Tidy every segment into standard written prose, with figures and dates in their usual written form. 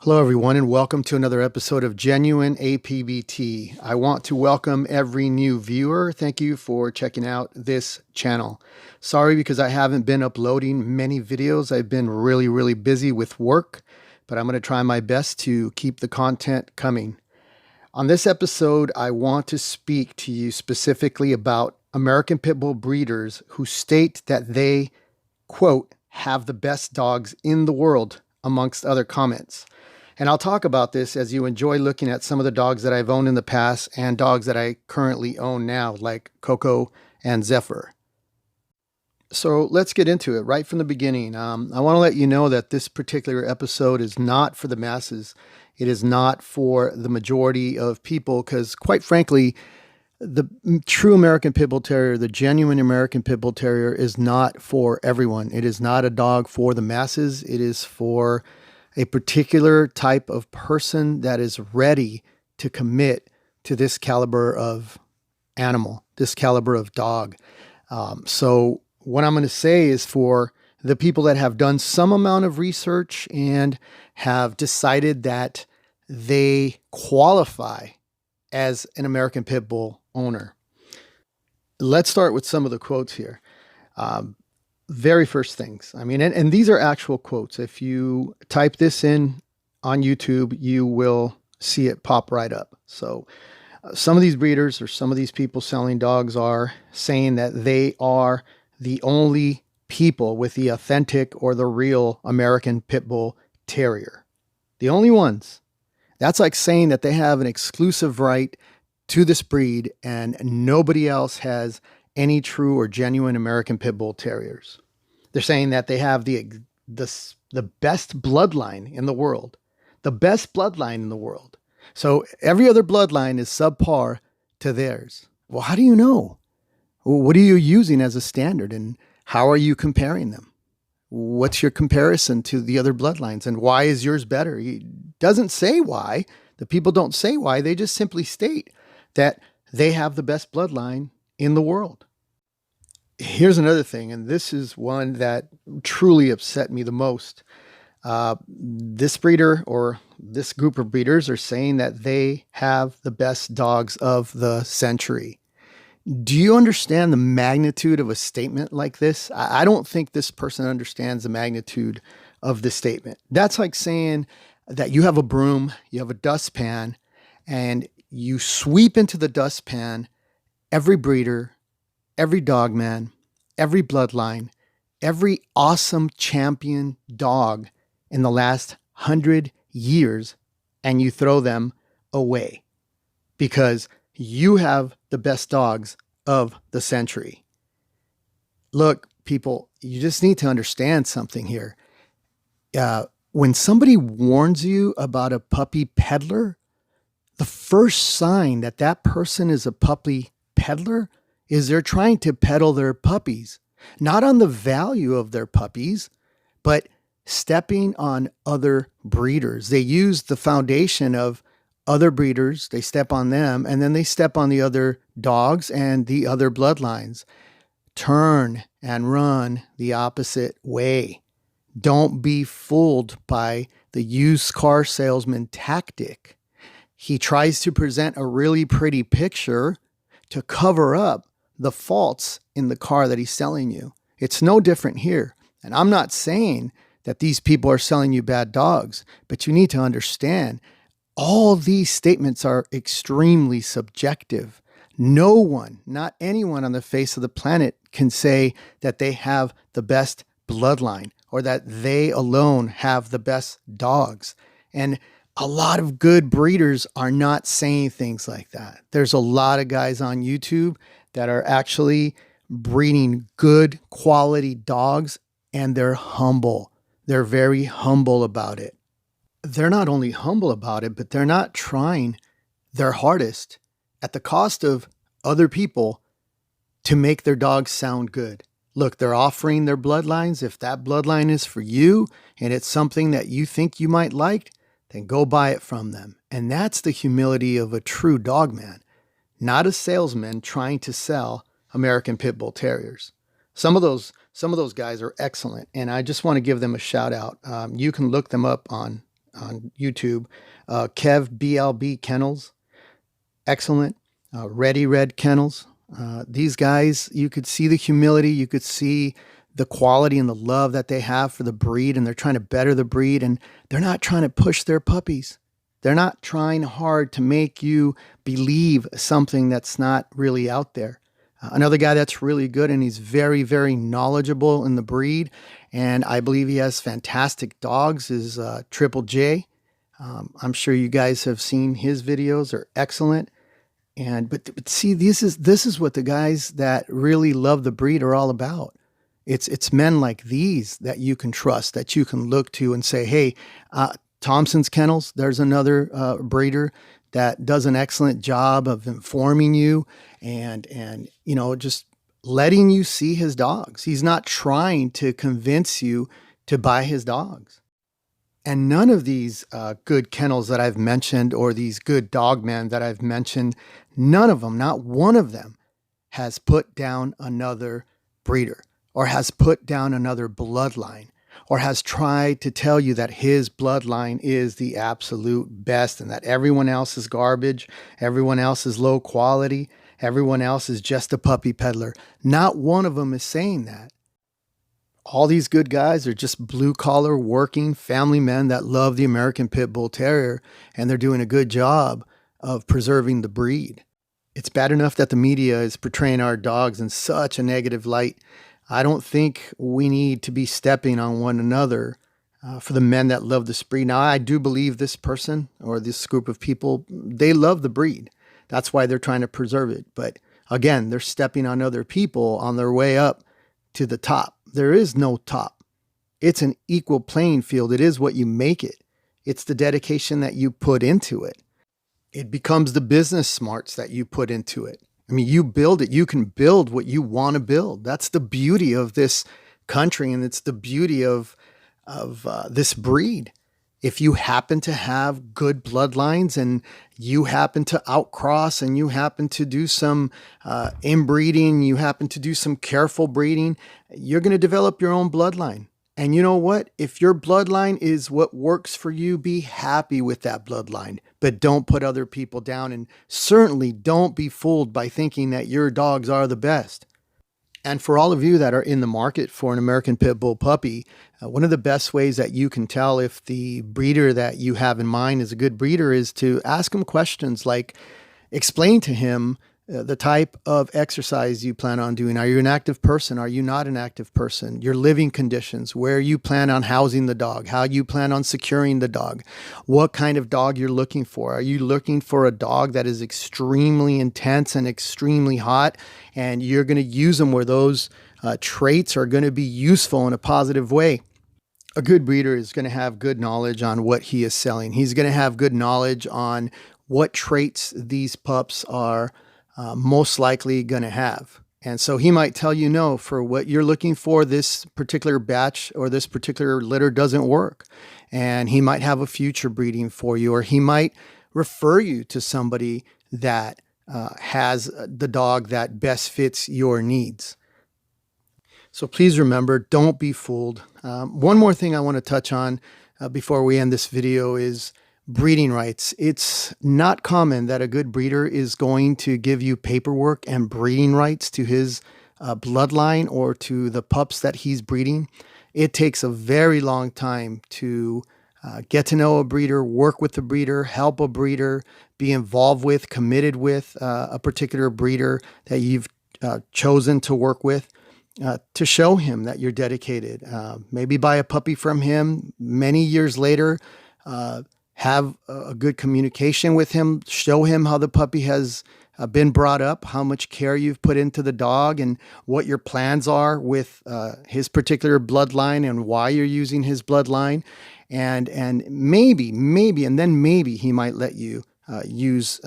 Hello, everyone, and welcome to another episode of Genuine APBT. I want to welcome every new viewer. Thank you for checking out this channel. Sorry because I haven't been uploading many videos. I've been really busy with work, but I'm going to try my best to keep the content coming. On this episode, I want to speak to you specifically about American Pit Bull breeders who state that they, quote, have the best dogs in the world, amongst other comments. And I'll talk about this as you enjoy looking at some of the dogs that I've owned in the past and dogs that I currently own now, like Coco and Zephyr. So let's get into it right from the beginning. I want to let you know that this particular episode is not for the masses. It is not for the majority of people because, quite frankly, the true American Pit Bull Terrier, the genuine American Pit Bull Terrier, is not for everyone. It is not a dog for the masses. It is for a particular type of person that is ready to commit to this caliber of animal, this caliber of dog. So what I'm going to say is for the people that have done some amount of research and have decided that they qualify as an American Pit Bull owner. Let's start with some of the quotes here. Very first things. I mean, and these are actual quotes. If you type this in on YouTube, you will see it pop right up. So some of these breeders or some of these people selling dogs are saying that they are the only people with the authentic or the real American Pit Bull Terrier. The only ones. That's like saying that they have an exclusive right to this breed and nobody else has any true or genuine American Pit Bull Terriers. They're saying that they have the best bloodline in the world. The best bloodline in the world. So every other bloodline is subpar to theirs. Well, how do you know? What are you using as a standard and how are you comparing them? What's your comparison to the other bloodlines and why is yours better? He doesn't say why. The people don't say why. They just simply state that they have the best bloodline in the world. Here's another thing, and this is one that truly upset me the most. This breeder or this group of breeders are saying that they have the best dogs of the century. Do you understand the magnitude of a statement like this? I don't think this person understands the magnitude of this statement. That's like saying that you have a broom, you have a dustpan, and you sweep into the dustpan every breeder, every dog man, every bloodline, every awesome champion dog in the last 100 years, and you throw them away because you have the best dogs of the century. Look, people, you just need to understand something here. When somebody warns you about a puppy peddler, the first sign that that person is a puppy peddler is they're trying to peddle their puppies, not on the value of their puppies, but stepping on other breeders. They use the foundation of other breeders, they step on them, and then they step on the other dogs and the other bloodlines. Turn and run the opposite way. Don't be fooled by the used car salesman tactic. He tries to present a really pretty picture to cover up the faults in the car that he's selling you. It's no different here. And I'm not saying that these people are selling you bad dogs, but you need to understand all these statements are extremely subjective. No one, not anyone on the face of the planet can say that they have the best bloodline or that they alone have the best dogs. And a lot of good breeders are not saying things like that. There's a lot of guys on YouTube that are actually breeding good quality dogs and they're humble. They're very humble about it. They're not only humble about it, but they're not trying their hardest at the cost of other people to make their dogs sound good. Look, they're offering their bloodlines. If that bloodline is for you and it's something that you think you might like, then go buy it from them. And that's the humility of a true dog man, not a salesman trying to sell American Pit Bull Terriers. Some of those guys are excellent, and I just want to give them a shout out. You can look them up on on YouTube. Kev BLB Kennels, excellent. Ready Red Kennels. These guys, you could see the humility, you could see the quality and the love that they have for the breed, and they're trying to better the breed, and they're not trying to push their puppies. They're not trying hard to make you believe something that's not really out there. Another guy that's really good, and he's very, very knowledgeable in the breed, and I believe he has fantastic dogs, is Triple J. I'm sure you guys have seen his videos. They're excellent. But see, this is what the guys that really love the breed are all about. It's men like these that you can trust, that you can look to and say, hey, Thompson's Kennels, there's another breeder that does an excellent job of informing you and just letting you see his dogs. He's not trying to convince you to buy his dogs. And none of these good kennels that I've mentioned, or these good dog men that I've mentioned, none of them, not one of them, has put down another breeder, or has put down another bloodline, or has tried to tell you that his bloodline is the absolute best and that everyone else is garbage, everyone else is low quality, everyone else is just a puppy peddler. Not one of them is saying that. All these good guys are just blue-collar, working family men that love the American Pit Bull Terrier, and they're doing a good job of preserving the breed. It's bad enough that the media is portraying our dogs in such a negative light. I don't think we need to be stepping on one another for the men that love this breed. Now, I do believe this person or this group of people, they love the breed. That's why they're trying to preserve it. But again, they're stepping on other people on their way up to the top. There is no top. It's an equal playing field. It is what you make it. It's the dedication that you put into it. It becomes the business smarts that you put into it. I mean, you build it. You can build what you want to build. That's the beauty of this country, and it's the beauty of this breed. If you happen to have good bloodlines and you happen to outcross and you happen to do some inbreeding, you happen to do some careful breeding, you're going to develop your own bloodline. And you know what? If your bloodline is what works for you, be happy with that bloodline. But don't put other people down, and certainly don't be fooled by thinking that your dogs are the best. And for all of you that are in the market for an American Pit Bull puppy, one of the best ways that you can tell if the breeder that you have in mind is a good breeder is to ask him questions like, explain to him the type of exercise you plan on doing. Are you an active person? Are you not an active person? Your living conditions, where you plan on housing the dog, how you plan on securing the dog, what kind of dog you're looking for. Are you looking for a dog that is extremely intense and extremely hot, and you're going to use them where those traits are going to be useful in a positive way? A good breeder is going to have good knowledge on what he is selling. He's going to have good knowledge on what traits these pups are most likely going to have. And so he might tell you, no, for what you're looking for, this particular batch or this particular litter doesn't work. And he might have a future breeding for you, or he might refer you to somebody that has the dog that best fits your needs. So please remember, don't be fooled. One more thing I want to touch on before we end this video is breeding rights. It's not common that a good breeder is going to give you paperwork and breeding rights to his bloodline or to the pups that he's breeding. It takes a very long time to get to know a breeder, work with the breeder, help a breeder, be involved with, committed with a particular breeder that you've chosen to work with. To show him that you're dedicated. Maybe buy a puppy from him many years later, have a good communication with him, show him how the puppy has been brought up, how much care you've put into the dog, and what your plans are with his particular bloodline and why you're using his bloodline. And maybe he might let you use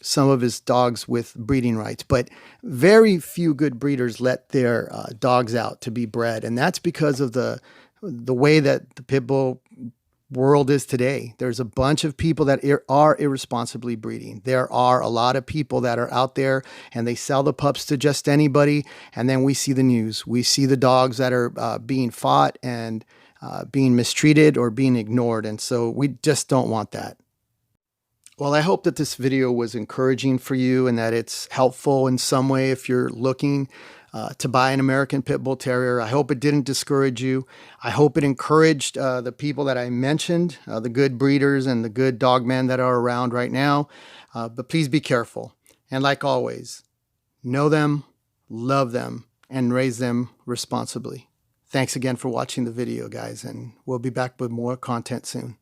some of his dogs with breeding rights. But very few good breeders let their dogs out to be bred. And that's because of the way that the pit bull world is today. There's a bunch of people that are irresponsibly breeding. There are a lot of people that are out there and they sell the pups to just anybody. And then we see the news. We see the dogs that are being fought and being mistreated or being ignored. And so we just don't want that. Well, I hope that this video was encouraging for you and that it's helpful in some way if you're looking to buy an American Pit Bull Terrier. I hope it didn't discourage you. I hope it encouraged the people that I mentioned, the good breeders and the good dogmen that are around right now. But please be careful. And like always, know them, love them, and raise them responsibly. Thanks again for watching the video, guys, and we'll be back with more content soon.